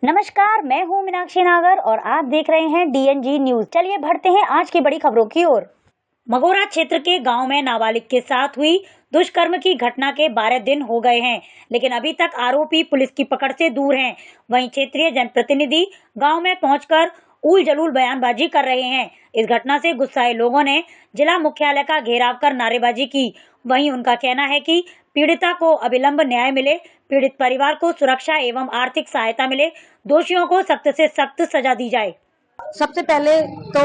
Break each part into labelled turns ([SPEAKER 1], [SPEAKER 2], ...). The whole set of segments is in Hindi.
[SPEAKER 1] नमस्कार, मैं हूं मीनाक्षी नागर और आप देख रहे हैं DNG न्यूज। चलिए बढ़ते हैं आज की बड़ी खबरों की ओर। मगोरा क्षेत्र के गांव में नाबालिग के साथ हुई दुष्कर्म की घटना के 12 दिन हो गए हैं, लेकिन अभी तक आरोपी पुलिस की पकड़ से दूर हैं। वहीं क्षेत्रीय जनप्रतिनिधि गांव में पहुंचकर उल जलूल बयानबाजी कर रहे हैं। इस घटना से गुस्साए लोगों ने जिला मुख्यालय का घेराव कर नारेबाजी की। वहीं उनका कहना है कि पीड़िता को अविलंब न्याय मिले, पीड़ित परिवार को सुरक्षा एवं आर्थिक सहायता मिले, दोषियों को सख्त से सख्त सजा दी जाए।
[SPEAKER 2] सबसे पहले तो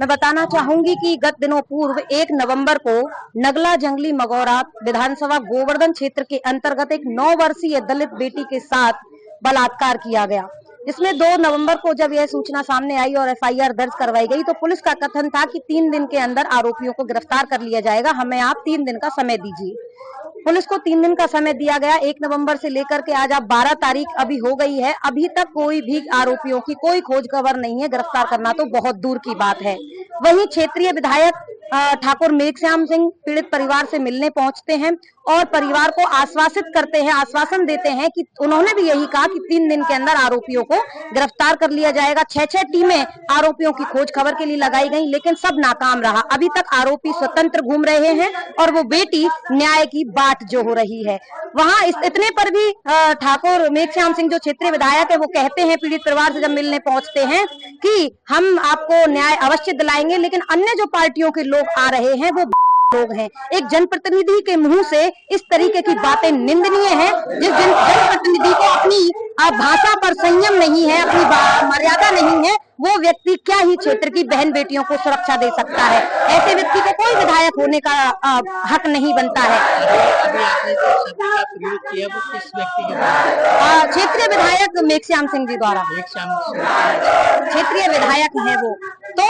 [SPEAKER 2] मैं बताना चाहूंगी कि गत दिनों पूर्व 1 नवंबर को नगला जंगली मगौरा विधानसभा गोवर्धन क्षेत्र के अंतर्गत एक 9 वर्षीय दलित बेटी के साथ बलात्कार किया गया। इसमें 2 नवंबर को जब यह सूचना सामने आई और FIR दर्ज करवाई गई तो पुलिस का कथन था कि 3 दिन के अंदर आरोपियों को गिरफ्तार कर लिया जाएगा, हमें आप 3 दिन का समय दीजिए। पुलिस को 3 दिन का समय दिया गया। 1 नवंबर से लेकर के आज आप 12 तारीख अभी हो गई है, अभी तक कोई भी आरोपियों की कोई खोज खबर नहीं है। गिरफ्तार करना तो बहुत दूर की बात है। वहीं क्षेत्रीय विधायक ठाकुर मेघश्याम सिंह पीड़ित परिवार से मिलने पहुंचते हैं और परिवार को आश्वासन देते हैं कि उन्होंने भी यही कहा कि 3 दिन के अंदर आरोपियों को गिरफ्तार कर लिया जाएगा। 6 टीमें आरोपियों की खोज खबर के लिए लगाई गई, लेकिन सब नाकाम रहा। अभी तक आरोपी स्वतंत्र घूम रहे हैं और वो बेटी न्याय की बाट जो हो रही है। वहाँ इतने पर भी ठाकुर मेघश्याम सिंह जो क्षेत्रीय विधायक है वो कहते हैं पीड़ित परिवार से जब मिलने पहुंचते हैं कि हम आपको न्याय अवश्य दिलाएंगे, लेकिन अन्य जो पार्टियों के लोग आ रहे हैं वो लोग हैं। एक जनप्रतिनिधि के मुंह से इस तरीके की बातें निंदनीय है। जिस जनप्रतिनिधि को अपनी भाषा पर संयम नहीं है, अपनी मर्यादा नहीं है, वो व्यक्ति क्या ही क्षेत्र की बहन बेटियों को सुरक्षा दे सकता है। ऐसे व्यक्ति को कोई विधायक होने का हक नहीं बनता है। क्षेत्रीय विधायक मेघश्याम सिंह जी द्वारा, क्षेत्रीय विधायक है वो। तो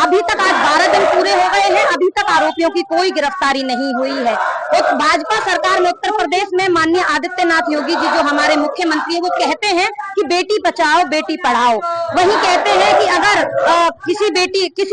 [SPEAKER 2] अभी तक आज 12 दिन पूरे हो गए हैं, अभी तक आरोपियों की कोई गिरफ्तारी नहीं हुई है। तो भाजपा सरकार में उत्तर प्रदेश में माननीय आदित्यनाथ योगी जी जो हमारे मुख्यमंत्री है वो कहते हैं कि बेटी बचाओ बेटी पढ़ाओ। वही कहते हैं कि अगर किसी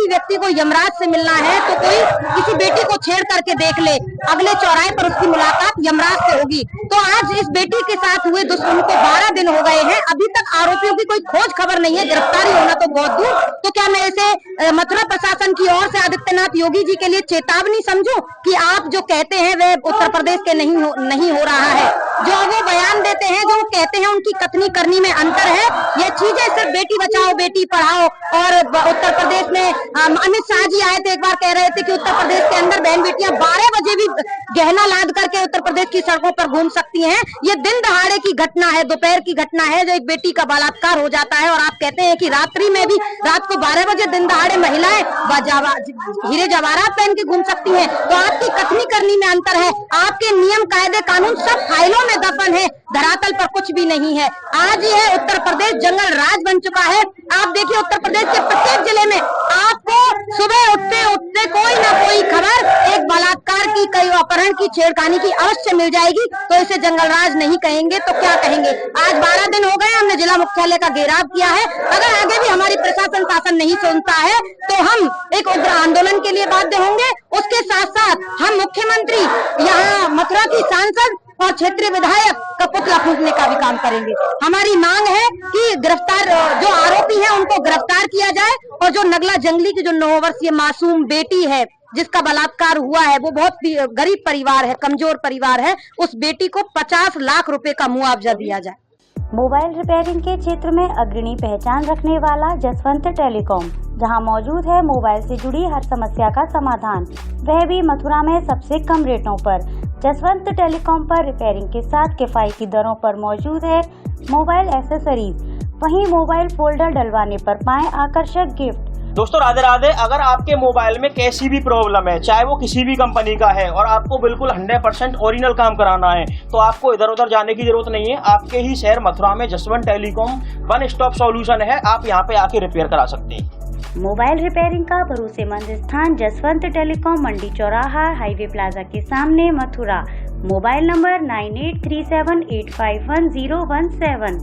[SPEAKER 2] व्यक्ति को यमराज से मिलना है तो कोई किसी बेटी को छेड़ करके देख ले, अगले चौराहे पर उसकी मुलाकात यमराज से होगी। तो आज इस बेटी के साथ हुए दुष्कर्म को 12 दिन हो गए हैं, अभी तक आरोपियों की कोई खोज खबर नहीं है, गिरफ्तारी होना तो बहुत दूर। तो क्या मैं इसे मथुरा प्रशासन की ओर से आदित्यनाथ योगी जी के लिए चेतावनी समझूं कि आप जो कहते हैं वह उत्तर प्रदेश के नहीं हो रहा है। जो वो बयान देते हैं, जो वो कहते हैं, उनकी कथनी करनी में अंतर है। ये चीजें सिर्फ बेटी बचाओ बेटी पढ़ाओ और उत्तर प्रदेश में अमित शाह जी आए थे, एक बार कह रहे थे कि उत्तर प्रदेश के अंदर बहन बेटियां 12 बजे भी गहना लाद करके उत्तर प्रदेश की सड़कों पर घूम सकती हैं। ये दिन दहाड़े की घटना है, दोपहर की घटना है, जो एक बेटी का बलात्कार हो जाता है और आप कहते हैं कि रात्रि में भी रात को 12 बजे दिन दहाड़े महिलाएं हीरे जवाहरात पहन के घूम सकती हैं। तो आपकी कथनी करनी में अंतर है। आपके नियम कायदे कानून सब फाइलों में दफन है, धरातल पर कुछ भी नहीं है। आज यह उत्तर प्रदेश जंगल राज बन चुका है। आप देखिए उत्तर प्रदेश के प्रत्येक जिले में आपको सुबह उठते कोई ना कोई खबर एक बलात्कार की, कई अपहरण की, छेड़खानी की अवश्य मिल जाएगी। तो इसे जंगल राज नहीं कहेंगे तो क्या कहेंगे। आज 12 दिन हो गए, हमने जिला मुख्यालय का घेराव किया है। अगर आगे भी हमारी प्रशासन शासन नहीं सुनता है तो हम एक उग्र आंदोलन के लिए बाध्य होंगे। उसके साथ साथ हम मुख्यमंत्री, यहाँ मथुरा की सांसद और क्षेत्रीय विधायक का पुतला फूंकने का भी काम करेंगे। हमारी मांग है कि गिरफ्तार जो आरोपी हैं उनको गिरफ्तार किया जाए और जो नगला जंगली की जो 9 वर्षीय मासूम बेटी है जिसका बलात्कार हुआ है, वो बहुत गरीब परिवार है, कमजोर परिवार है, उस बेटी को 50 लाख रुपए का मुआवजा दिया जाए।
[SPEAKER 1] मोबाइल रिपेयरिंग के क्षेत्र में अग्रणी पहचान रखने वाला जसवंत टेलीकॉम, जहां मौजूद है मोबाइल से जुड़ी हर समस्या का समाधान, वह भी मथुरा में सबसे कम रेटों पर। जसवंत टेलीकॉम पर रिपेयरिंग के साथ किफायती दरों पर मौजूद है मोबाइल एक्सेसरीज। वहीं मोबाइल फोल्डर डलवाने पर पाएं आकर्षक गिफ्ट।
[SPEAKER 3] दोस्तों राधे राधे। अगर आपके मोबाइल में कैसी भी प्रॉब्लम है, चाहे वो किसी भी कंपनी का है और आपको बिल्कुल 100% ओरिजिनल काम कराना है, तो आपको इधर उधर जाने की जरूरत नहीं है। आपके ही शहर मथुरा में Jaswant telecom one stop solution है, आप यहाँ पे आके रिपेयर करा सकते हैं।
[SPEAKER 1] मोबाइल रिपेयरिंग का भरोसेमंद स्थान जसवंत टेलीकॉम, मंडी चौराहा, हाईवे प्लाजा के सामने, मथुरा। Mobile number 9837851017।